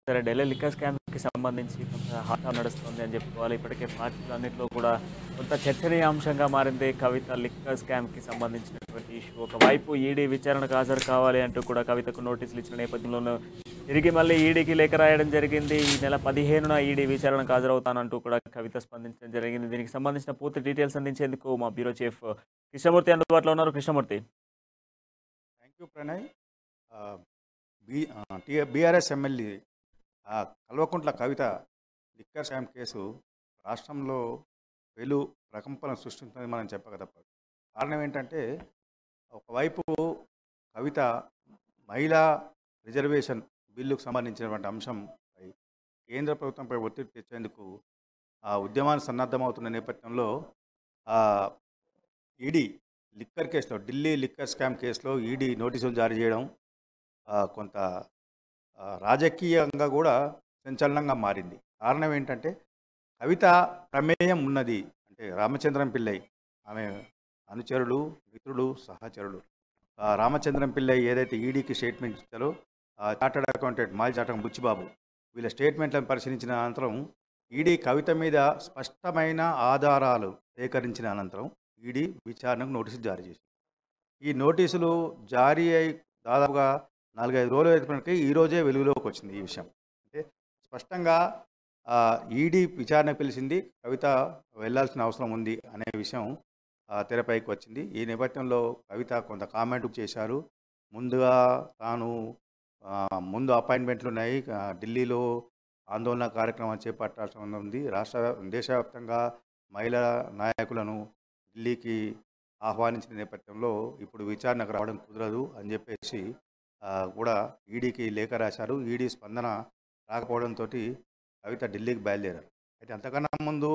సరే ఢిల్లీ లిక్కర్ స్కామ్‌కి సంబంధించి కొంత హాట్ నడుస్తుంది అని చెప్పుకోవాలి. ఇప్పటికే పార్టీలన్నిట్లో కూడా కొంత చర్చనీయాంశంగా మారింది కవిత లిక్కర్ స్కామ్‌కి సంబంధించినటువంటి ఇష్యూ. ఒకవైపు ఈడీ విచారణకు హాజరు కావాలి అంటూ కూడా కవితకు నోటీసులు ఇచ్చిన నేపథ్యంలోనూ తిరిగి మళ్ళీ ఈడీకి లేఖ రాయడం జరిగింది. ఈ నెల 15న ఈడీ విచారణకు హాజరవుతానంటూ కూడా కవిత స్పందించడం జరిగింది. దీనికి సంబంధించిన పూర్తి డీటెయిల్స్ అందించేందుకు మా బ్యూరో చీఫ్ కృష్ణమూర్తి అందుబాటులో ఉన్నారు. Krishnamurthy. Thank you Pranay. BRS MLA Kalvakuntla Kavitha liquor scam case రాష్ట్రంలో ప్రకంపన సృష్టించిందని మనం చెప్పక తప్పదు. కారణం ఏంటంటే ఒకవైపు కవిత మహిళా రిజర్వేషన్ బిల్లుకు సంబంధించినటువంటి అంశంపై కేంద్ర ప్రభుత్వంపై ఒత్తిడి తెచ్చేందుకు ఆ ఉద్యమాన్ని సన్నద్ధమవుతున్న నేపథ్యంలో ఈడీ లిక్కర్ కేసులో ఢిల్లీ లిక్కర్ స్కామ్ కేసులో ఈడీ నోటీసులు జారీ చేయడం కొంత రాజకీయంగా కూడా సంచలనంగా మారింది. కారణం ఏంటంటే కవిత ప్రమేయం ఉన్నది అంటే రామచంద్రం పిల్లై ఆమె అనుచరులు, మిత్రులు, సహచరులు. రామచంద్రం పిల్లై ఏదైతే ఈడీకి స్టేట్మెంట్ ఇచ్చారో చార్టర్డ్ అకౌంటెంట్ మాజీ చాటం బుచ్చిబాబు వీళ్ళ స్టేట్మెంట్లను పరిశీలించిన అనంతరం ఈడీ కవిత మీద స్పష్టమైన ఆధారాలు సేకరించిన అనంతరం ఈడీ విచారణకు నోటీసులు జారీ చేసింది. ఈ నోటీసులు జారీ అయి దాదాపుగా 4-5 రోజులు అయినప్పటికీ ఈరోజే వెలుగులోకి వచ్చింది ఈ విషయం. అంటే స్పష్టంగా ఈడీ విచారణ పిలిచింది, కవిత వెళ్లాల్సిన అవసరం ఉంది అనే విషయం తెరపైకి వచ్చింది. ఈ నేపథ్యంలో కవిత కొంత కామెంట్ చేశారు. ముందుగా తాను ముందు అపాయింట్మెంట్లు ఉన్నాయి, ఢిల్లీలో ఆందోళన కార్యక్రమం చేపట్టాల్సి ఉంది, దేశవ్యాప్తంగా మహిళా నాయకులను ఢిల్లీకి ఆహ్వానించిన నేపథ్యంలో ఇప్పుడు విచారణకు రావడం కుదరదు అని చెప్పేసి కూడా ఈడీకి లేఖ రాశారు. ఈడీ స్పందన రాకపోవడంతో కవిత ఢిల్లీకి బయలుదేరారు. అయితే అంతకన్నా ముందు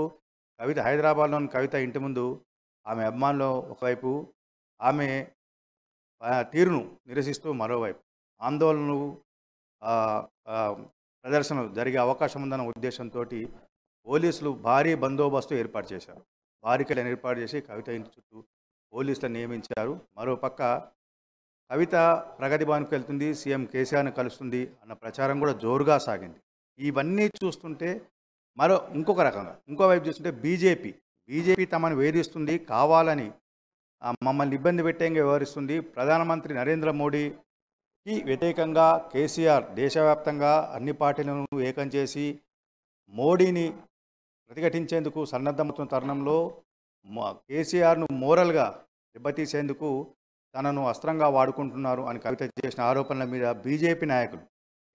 కవిత హైదరాబాద్లోని కవిత ఇంటి ముందు ఆమె అభిమానులు ఒకవైపు ఆమె తీరును నిరసిస్తూ మరోవైపు ఆందోళనలు ప్రదర్శనలు జరిగే అవకాశం ఉందన్న ఉద్దేశంతో పోలీసులు భారీ బందోబస్తు ఏర్పాటు చేశారు. బారికేడ్లను ఏర్పాటు చేసి కవిత ఇంటి చుట్టూ పోలీసులను నియమించారు. మరోపక్క కవిత ప్రగతి భవన్కి వెళ్తుంది, సీఎం కేసీఆర్ని కలుస్తుంది అన్న ప్రచారం కూడా జోరుగా సాగింది. ఇవన్నీ చూస్తుంటే ఇంకొక రకంగా ఇంకోవైపు చూస్తుంటే బీజేపీ తమను వేధిస్తుంది, కావాలని మమ్మల్ని ఇబ్బంది పెట్టేంగా వ్యవహరిస్తుంది. ప్రధానమంత్రి నరేంద్ర మోడీకి వ్యతిరేకంగా కేసీఆర్ దేశవ్యాప్తంగా అన్ని పార్టీలను ఏకం చేసి మోడీని ప్రతిఘటించేందుకు సన్నద్ధమవుతున్న తరుణంలో కేసీఆర్ను మోరల్గా దెబ్బతీసేందుకు తనను అస్త్రంగా వాడుకుంటున్నారు అని కవిత చేసిన ఆరోపణల మీద బీజేపీ నాయకులు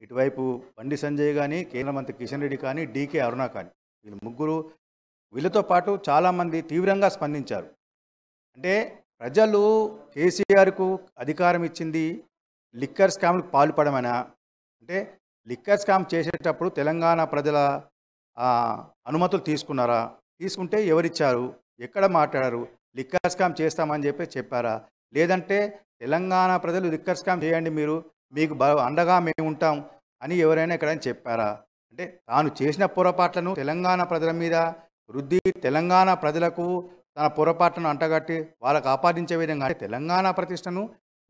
ఇటువైపు బండి సంజయ్ కానీ, కేంద్ర మంత్రి కిషన్ రెడ్డి కానీ, డీకే అరుణ కానీ వీళ్ళతో పాటు చాలామంది తీవ్రంగా స్పందించారు. అంటే ప్రజలు కేసీఆర్కు అధికారం ఇచ్చింది లిక్కర్ స్కామ్కు పాల్పడమనా? అంటే లిక్కర్ స్కామ్ చేసేటప్పుడు తెలంగాణ ప్రజల అనుమతులు తీసుకున్నారా? తీసుకుంటే ఎవరిచ్చారు? ఎక్కడ మాట్లాడారు? లిక్కర్ స్కామ్ చేస్తామని చెప్పారా? లేదంటే తెలంగాణ ప్రజలు లిక్కర్ స్కామ్ చేయండి, మీకు అండగా మేము ఉంటాం అని ఎవరైనా ఎక్కడైనా చెప్పారా? అంటే తాను చేసిన పొరపాట్లను తెలంగాణ ప్రజల మీద రుద్ది తెలంగాణ ప్రజలకు తన పొరపాట్లను అంటగట్టి వాళ్ళకు ఆపాదించే విధంగా తెలంగాణ ప్రతిష్టను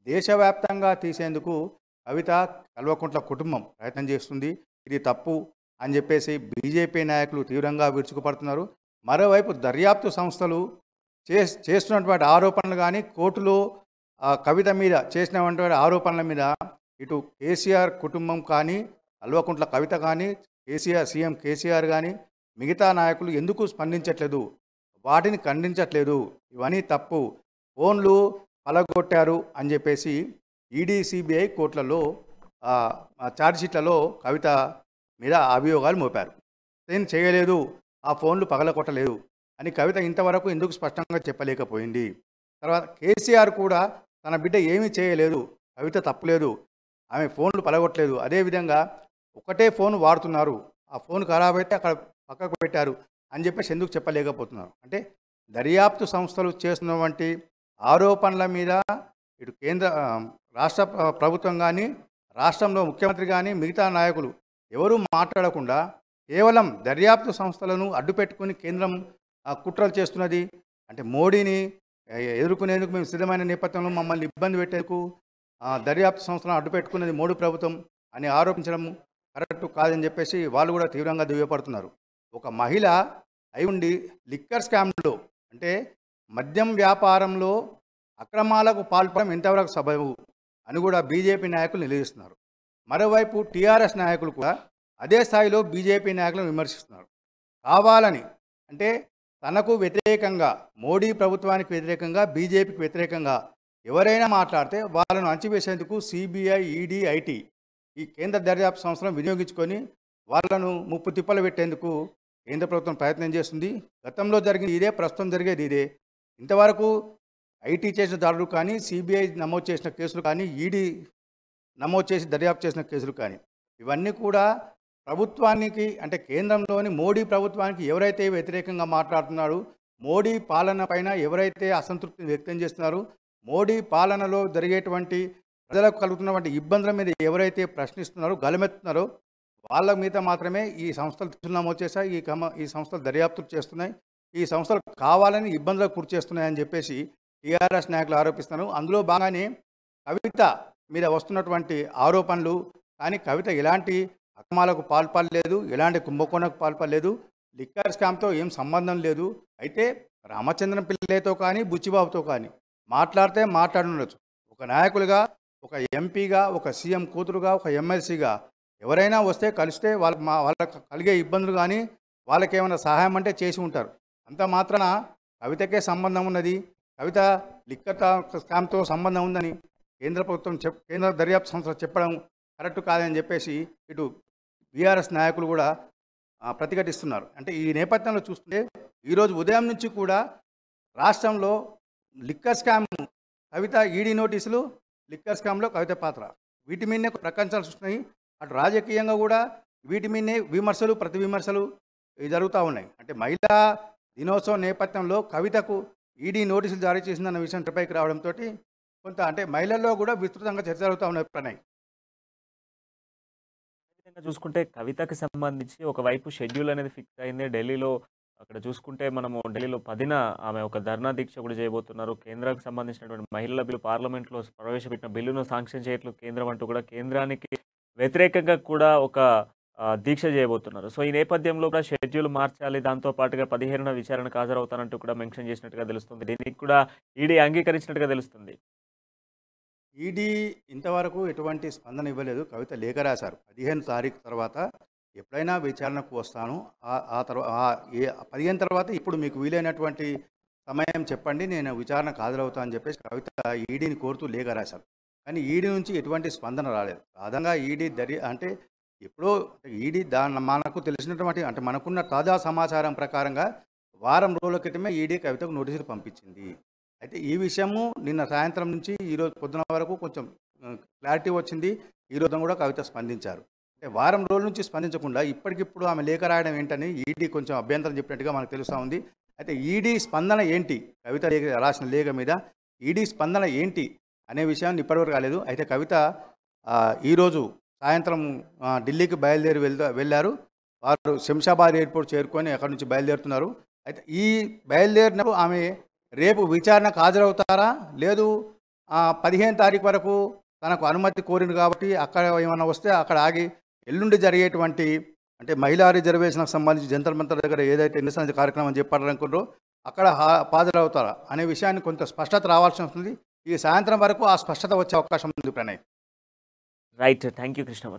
దేశవ్యాప్తంగా తీసేందుకు కవిత కల్వకుంట్ల కుటుంబం ప్రయత్నం చేస్తుంది. ఇది తప్పు అని చెప్పేసి బీజేపీ నాయకులు తీవ్రంగా విరుచుకుపడుతున్నారు. మరోవైపు దర్యాప్తు సంస్థలు చేస్తున్నటువంటి ఆరోపణలు కానీ, కోర్టులో కవిత మీద చేసినటువంటి ఆరోపణల మీద ఇటు కేసీఆర్ కుటుంబం కానీ, కల్వకుంట్ల కవిత కానీ, సీఎం కేసీఆర్ కానీ మిగతా నాయకులు ఎందుకు స్పందించట్లేదు, వాటిని ఖండించట్లేదు, ఇవన్నీ తప్పు, ఫోన్లు పలగొట్టారు అని చెప్పేసి ఈడీ, సిబిఐ కోర్టులలో ఛార్జ్షీట్లలో కవిత మీద అభియోగాలు మోపారు. నేను చేయలేదు, ఆ ఫోన్లు పగలగొట్టలేదు అని కవిత ఇంతవరకు ఎందుకు స్పష్టంగా చెప్పలేకపోయింది? తర్వాత కేసీఆర్ కూడా తన బిడ్డ ఏమీ చేయలేదు, కవిత తప్పులేదు, ఆమె ఫోన్లు పలగొట్టలేదు, అదేవిధంగా ఒకటే ఫోన్ వాడుతున్నారు, ఆ ఫోన్ ఖరాబ్ అయితే అక్కడ పక్కకు పెట్టారు అని చెప్పేసి ఎందుకు చెప్పలేకపోతున్నారు? అంటే దర్యాప్తు సంస్థలు చేస్తున్నటువంటి ఆరోపణల మీద ఇటు రాష్ట్ర ప్రభుత్వం కానీ, రాష్ట్రంలో ముఖ్యమంత్రి కానీ, మిగతా నాయకులు ఎవరూ మాట్లాడకుండా కేవలం దర్యాప్తు సంస్థలను అడ్డుపెట్టుకుని కేంద్రం కుట్రలు చేస్తున్నది. అంటే మోడీని ఎదుర్కొనేందుకు మేము సిద్ధమైన నేపథ్యంలో మమ్మల్ని ఇబ్బంది పెట్టేందుకు దర్యాప్తు సంస్థలను అడ్డుపెట్టుకున్నది మోడీ ప్రభుత్వం అని ఆరోపించడం కరెక్ట్ కాదని చెప్పేసి వాళ్ళు కూడా తీవ్రంగా దుయ్యపడుతున్నారు. ఒక మహిళ అయి ఉండి లిక్కర్ స్కామ్లో అంటే మద్యం వ్యాపారంలో అక్రమాలకు పాల్పడడం ఎంతవరకు సబబు అని కూడా బీజేపీ నాయకులు నిలదీస్తున్నారు. మరోవైపు టీఆర్ఎస్ నాయకులు కూడా అదే స్థాయిలో బీజేపీ నాయకులను విమర్శిస్తున్నారు. కావాలని అంటే తనకు వ్యతిరేకంగా మోడీ ప్రభుత్వానికి వ్యతిరేకంగా బీజేపీకి వ్యతిరేకంగా ఎవరైనా మాట్లాడితే వాళ్ళను అణచివేసేందుకు సిబిఐ, ఈడీ, ఐటీ ఈ కేంద్ర దర్యాప్తు సంస్థలను వినియోగించుకొని వాళ్ళను ముప్పు తిప్పలు పెట్టేందుకు కేంద్ర ప్రభుత్వం ప్రయత్నం చేస్తుంది. గతంలో జరిగింది ఇదే, ప్రస్తుతం జరిగేది ఇదే. ఇంతవరకు ఐటీ చేసిన దాడులు కానీ, సిబిఐ నమోదు చేసిన కేసులు కానీ, ఈడీ నమోదు చేసి దర్యాప్తు చేసిన కేసులు కానీ ఇవన్నీ కూడా ప్రభుత్వానికి అంటే కేంద్రంలోని మోడీ ప్రభుత్వానికి ఎవరైతే వ్యతిరేకంగా మాట్లాడుతున్నారో, మోడీ పాలన పైన ఎవరైతే అసంతృప్తిని వ్యక్తం చేస్తున్నారో, మోడీ పాలనలో జరిగేటువంటి ప్రజలకు కలుగుతున్నటువంటి ఇబ్బందుల మీద ఎవరైతే ప్రశ్నిస్తున్నారో, గలమెత్తున్నారో వాళ్ళ మీద మాత్రమే ఈ సంస్థలు కేసులు నమోదు చేశాయి, ఈ సంస్థలు దర్యాప్తులు చేస్తున్నాయి, ఈ సంస్థలు కావాలని ఇబ్బందులకు గురి చేస్తున్నాయని చెప్పేసి టీఆర్ఎస్ నాయకులు ఆరోపిస్తున్నారు. అందులో భాగంగానే కవిత మీద వస్తున్నటువంటి ఆరోపణలు కానీ కవిత ఎలాంటి అక్రమాలకు పాల్పడలేదు, ఎలాంటి కుంభకోణకు పాల్పడలేదు, లిక్కర్ స్కామ్తో ఏం సంబంధం లేదు. అయితే రామచంద్రన్ పిల్లలతో కానీ బుచ్చిబాబుతో కానీ మాట్లాడితే మాట్లాడుండొచ్చు. ఒక నాయకులుగా, ఒక ఎంపీగా, ఒక సీఎం కూతురుగా, ఒక ఎమ్మెల్సీగా ఎవరైనా వస్తే కలిస్తే వాళ్ళకి కలిగే ఇబ్బందులు కానీ వాళ్ళకి ఏమైనా సహాయం అంటే చేసి ఉంటారు. అంత మాత్రాన కవితకే సంబంధం ఉన్నది, కవిత లిక్కర్ స్కామ్తో సంబంధం ఉందని కేంద్ర ప్రభుత్వం కేంద్ర దర్యాప్తు సంస్థ చెప్పడం కరెక్ట్ కాదని చెప్పేసి ఇటు బీఆర్ఎస్ నాయకులు కూడా ప్రతిఘటిస్తున్నారు. అంటే ఈ నేపథ్యంలో చూస్తుంటే ఈరోజు ఉదయం నుంచి కూడా రాష్ట్రంలో లిక్కర్ స్కామ్, కవిత ఈడీ నోటీసులు, లిక్కర్ స్కామ్లో కవిత పాత్ర, వీటి మీదనే ప్రకంపనలు వస్తున్నాయి. అటు రాజకీయంగా కూడా వీటి మీదనే విమర్శలు, ప్రతి విమర్శలు జరుగుతూ ఉన్నాయి. అంటే మహిళా దినోత్సవం నేపథ్యంలో కవితకు ఈడీ నోటీసులు జారీ చేసిందన్న విషయం తెరపైకి రావడంతో కొంత అంటే మహిళల్లో కూడా విస్తృతంగా చర్చ జరుగుతూ ఉన్నాయి. ప్రణయ్, చూసుకుంటే కవితకి సంబంధించి ఒకవైపు షెడ్యూల్ అనేది ఫిక్స్ అయింది ఢిల్లీలో. అక్కడ చూసుకుంటే మనము ఢిల్లీలో 10న ఆమె ఒక ధర్నా దీక్ష కూడా చేయబోతున్నారు. కేంద్రానికి సంబంధించినటువంటి మహిళల బిల్లు పార్లమెంట్లో ప్రవేశపెట్టిన బిల్లును శాంక్షన్ చేయట్లేదు కేంద్రం అంటూ కూడా కేంద్రానికి వ్యతిరేకంగా కూడా ఒక దీక్ష చేయబోతున్నారు. సో ఈ నేపథ్యంలో కూడా షెడ్యూల్ మార్చాలి, దాంతో పాటుగా 15న విచారణకు హాజరవుతానంటూ కూడా మెన్షన్ చేసినట్టుగా తెలుస్తుంది. దీనికి కూడా ఈడీ అంగీకరించినట్టుగా తెలుస్తుంది. ఈడీ ఇంతవరకు ఎటువంటి స్పందన ఇవ్వలేదు. కవిత లేఖ రాశారు 15 తారీఖు తర్వాత ఎప్పుడైనా విచారణకు వస్తాను, ఆ తర్వాత 15 తర్వాత ఇప్పుడు మీకు వీలైనటువంటి సమయం చెప్పండి, నేను విచారణకు హాజరవుతాను అని చెప్పేసి కవిత ఈడీని కోరుతూ లేఖ రాశారు. కానీ ఈడీ నుంచి ఎటువంటి స్పందన రాలేదు. సాధారణంగా ఈడీ అంటే ఎప్పుడో ఈడీ మనకు తెలిసినటువంటి అంటే మనకున్న తాజా సమాచారం ప్రకారంగా వారం రోజుల క్రితమే ఈడీ కవితకు నోటీసులు పంపించింది. అయితే ఈ విషయము నిన్న సాయంత్రం నుంచి ఈరోజు పొద్దున వరకు కొంచెం క్లారిటీ వచ్చింది. ఈరోజు కూడా కవిత స్పందించారు. అంటే వారం రోజుల నుంచి స్పందించకుండా ఇప్పటికిప్పుడు ఆమె లేఖ రాయడం ఏంటని ఈడీ కొంచెం అభ్యంతరం చెప్పినట్టుగా మనకు తెలుస్తూ ఉంది. అయితే ఈడీ స్పందన ఏంటి, కవిత రాసిన లేఖ మీద ఈడీ స్పందన ఏంటి అనే విషయాన్ని ఇప్పటివరకు రాలేదు. అయితే కవిత ఈరోజు సాయంత్రం ఢిల్లీకి బయలుదేరి వెళ్ళారు. వారు శంషాబాద్ ఎయిర్పోర్ట్ చేరుకొని అక్కడి నుంచి బయలుదేరుతున్నారు. అయితే ఈ బయలుదేరినప్పుడు ఆమె రేపు విచారణకు హాజరవుతారా, లేదు 15 తారీఖు వరకు తనకు అనుమతి కోరింది కాబట్టి అక్కడ ఏమైనా వస్తే అక్కడ ఆగి ఎల్లుండి జరిగేటువంటి అంటే మహిళా రిజర్వేషన్కి సంబంధించి జంతర్ మంతర్ దగ్గర ఏదైతే నిరసన కార్యక్రమం చెప్పాలనుకుంటారో అక్కడ హాజరవుతారా అనే విషయాన్ని కొంత స్పష్టత రావాల్సి ఉంటుంది. ఈ సాయంత్రం వరకు ఆ స్పష్టత వచ్చే అవకాశం ఉంది. Pranay, right, thank you Krishnamurthy.